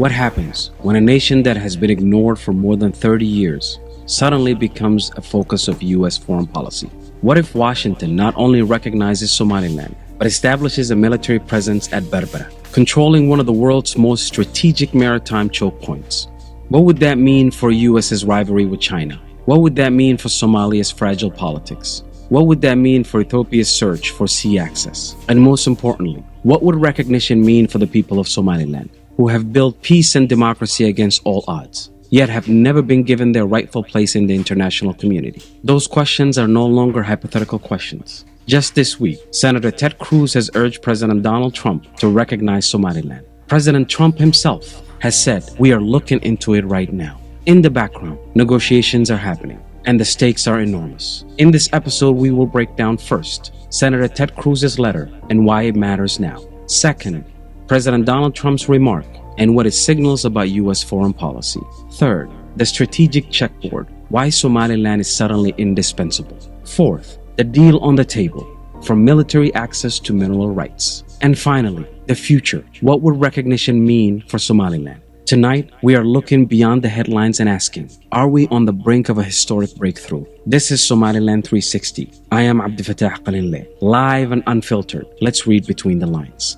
What happens when a nation that has been ignored for more than 30 years suddenly becomes a focus of U.S. foreign policy? What if Washington not only recognizes Somaliland, but establishes a military presence at Berbera, controlling one of the world's most strategic maritime choke points? What would that mean for U.S.'s rivalry with China? What would that mean for Somalia's fragile politics? What would that mean for Ethiopia's search for sea access? And most importantly, what would recognition mean for the people of Somaliland, who have built peace and democracy against all odds, yet have never been given their rightful place in the international community? Those questions are no longer hypothetical questions. Just this week, Senator Ted Cruz has urged President Donald Trump to recognize Somaliland. President Trump himself has said, "We are looking into it right now." In the background, negotiations are happening, and the stakes are enormous. In this episode, we will break down first, Senator Ted Cruz's letter and why it matters now. Second, President Donald Trump's remark and what it signals about U.S. foreign policy. Third, the strategic checkboard, why Somaliland is suddenly indispensable. Fourth, the deal on the table, from military access to mineral rights. And finally, the future, what would recognition mean for Somaliland? Tonight, we are looking beyond the headlines and asking, are we on the brink of a historic breakthrough? This is Somaliland 360. I am Abdifatah Qalinleh, live and unfiltered. Let's read between the lines.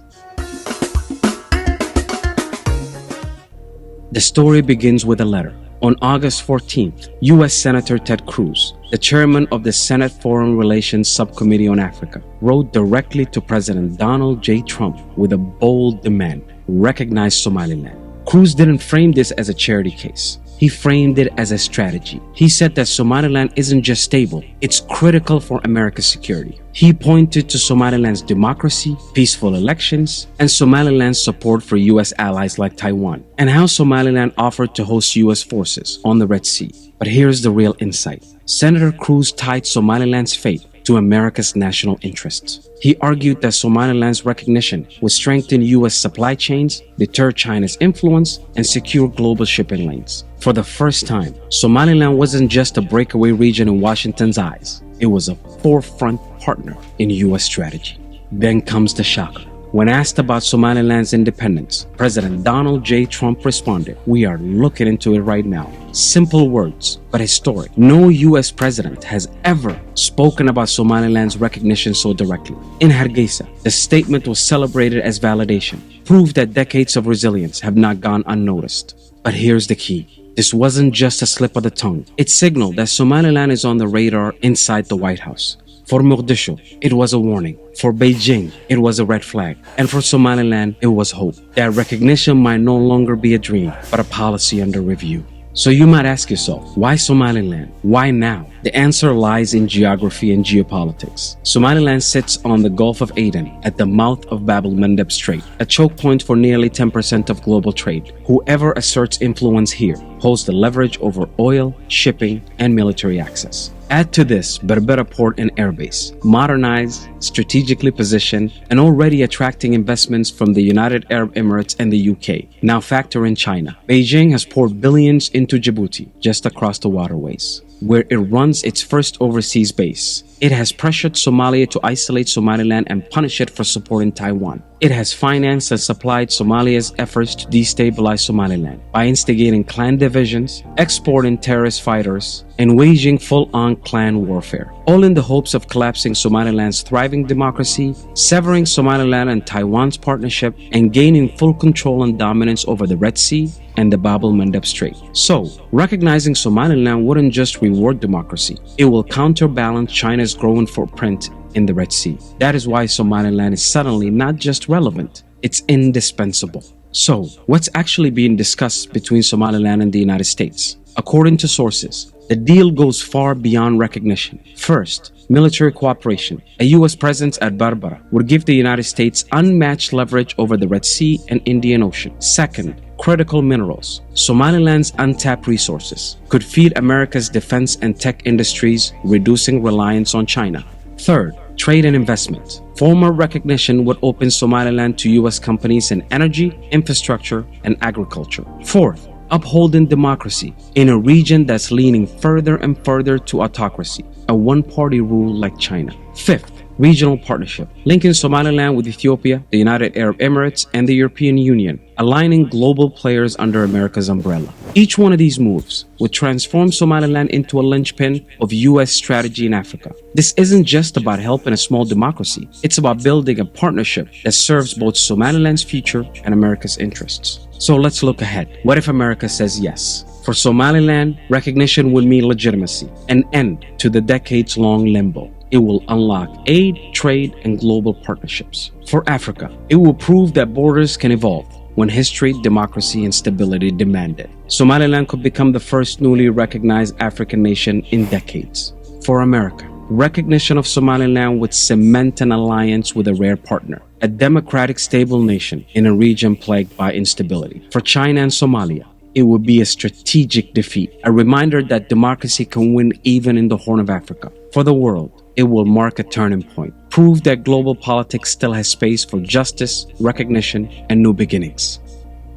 The story begins with a letter. On August 14th, U.S. Senator Ted Cruz, the chairman of the Senate Foreign Relations Subcommittee on Africa, wrote directly to President Donald J. Trump with a bold demand: recognize Somaliland. Cruz didn't frame this as a charity case. He framed it as a strategy. He said that Somaliland isn't just stable, it's critical for America's security. He pointed to Somaliland's democracy, peaceful elections, and Somaliland's support for U.S. allies like Taiwan, and how Somaliland offered to host U.S. forces on the Red Sea. But here's the real insight. Senator Cruz tied Somaliland's fate to America's national interests. He argued that Somaliland's recognition would strengthen U.S. supply chains, deter China's influence, and secure global shipping lanes. For the first time, Somaliland wasn't just a breakaway region in Washington's eyes. It was a forefront partner in U.S. strategy. Then comes the shocker. When asked about Somaliland's independence, President Donald J. Trump responded, "We are looking into it right now." Simple words, but historic. No U.S. president has ever spoken about Somaliland's recognition so directly. In Hargeisa, the statement was celebrated as validation, proof that decades of resilience have not gone unnoticed. But here's the key. This wasn't just a slip of the tongue. It signaled that Somaliland is on the radar inside the White House. For Mogadishu, it was a warning. For Beijing, it was a red flag. And for Somaliland, it was hope. That recognition might no longer be a dream, but a policy under review. So you might ask yourself, why Somaliland? Why now? The answer lies in geography and geopolitics. Somaliland sits on the Gulf of Aden at the mouth of Bab el-Mandeb Strait, a choke point for nearly 10% of global trade. Whoever asserts influence here holds the leverage over oil, shipping, and military access. Add to this Berbera port and airbase, modernized, strategically positioned, and already attracting investments from the United Arab Emirates and the UK. Now factor in China. Beijing has poured billions into Djibouti, just across the waterways, where it runs its first overseas base. It has pressured Somalia to isolate Somaliland and punish it for supporting Taiwan. It has financed and supplied Somalia's efforts to destabilize Somaliland by instigating clan divisions, exporting terrorist fighters, and waging full-on clan warfare, all in the hopes of collapsing Somaliland's thriving democracy, severing Somaliland and Taiwan's partnership, and gaining full control and dominance over the Red Sea and the Bab el-Mandeb Strait. So, recognizing Somaliland wouldn't just reward democracy, it will counterbalance China's growing footprint in the Red Sea. That is why Somaliland is suddenly not just relevant, it's indispensable. So, what's actually being discussed between Somaliland and the United States? According to sources, the deal goes far beyond recognition. First, military cooperation. A U.S. presence at Berbera would give the United States unmatched leverage over the Red Sea and Indian Ocean. Second, critical minerals. Somaliland's untapped resources could feed America's defense and tech industries, reducing reliance on China. Third, trade and investment. Formal recognition would open Somaliland to U.S. companies in energy, infrastructure, and agriculture. Fourth, upholding democracy in a region that's leaning further and further to autocracy, a one-party rule like China. Fifth, regional partnership, linking Somaliland with Ethiopia, the United Arab Emirates, and the European Union, aligning global players under America's umbrella. Each one of these moves would transform Somaliland into a linchpin of U.S. strategy in Africa. This isn't just about helping a small democracy, it's about building a partnership that serves both Somaliland's future and America's interests. So let's look ahead. What if America says yes? For Somaliland, recognition would mean legitimacy, an end to the decades-long limbo. It will unlock aid, trade, and global partnerships. For Africa, it will prove that borders can evolve when history, democracy, and stability demand it. Somaliland could become the first newly recognized African nation in decades. For America, recognition of Somaliland would cement an alliance with a rare partner, a democratic, stable nation in a region plagued by instability. For China and Somalia, it would be a strategic defeat, a reminder that democracy can win even in the Horn of Africa. For the world, it will mark a turning point, prove that global politics still has space for justice, recognition, and new beginnings.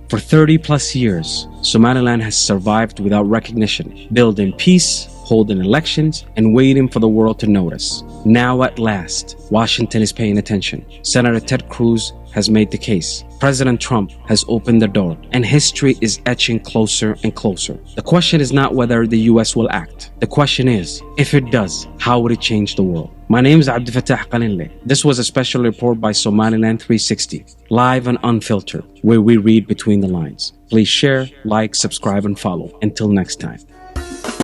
For 30 plus years, Somaliland has survived without recognition, building peace, holding elections, and waiting for the world to notice. Now at last, Washington is paying attention. Senator Ted Cruz has made the case. President Trump has opened the door, and history is etching closer and closer. The question is not whether the US will act. The question is, if it does, how would it change the world? My name is Abdel Fattah Qalinle. This was a special report by Somaliland 360, live and unfiltered, where we read between the lines. Please share, like, subscribe, and follow. Until next time.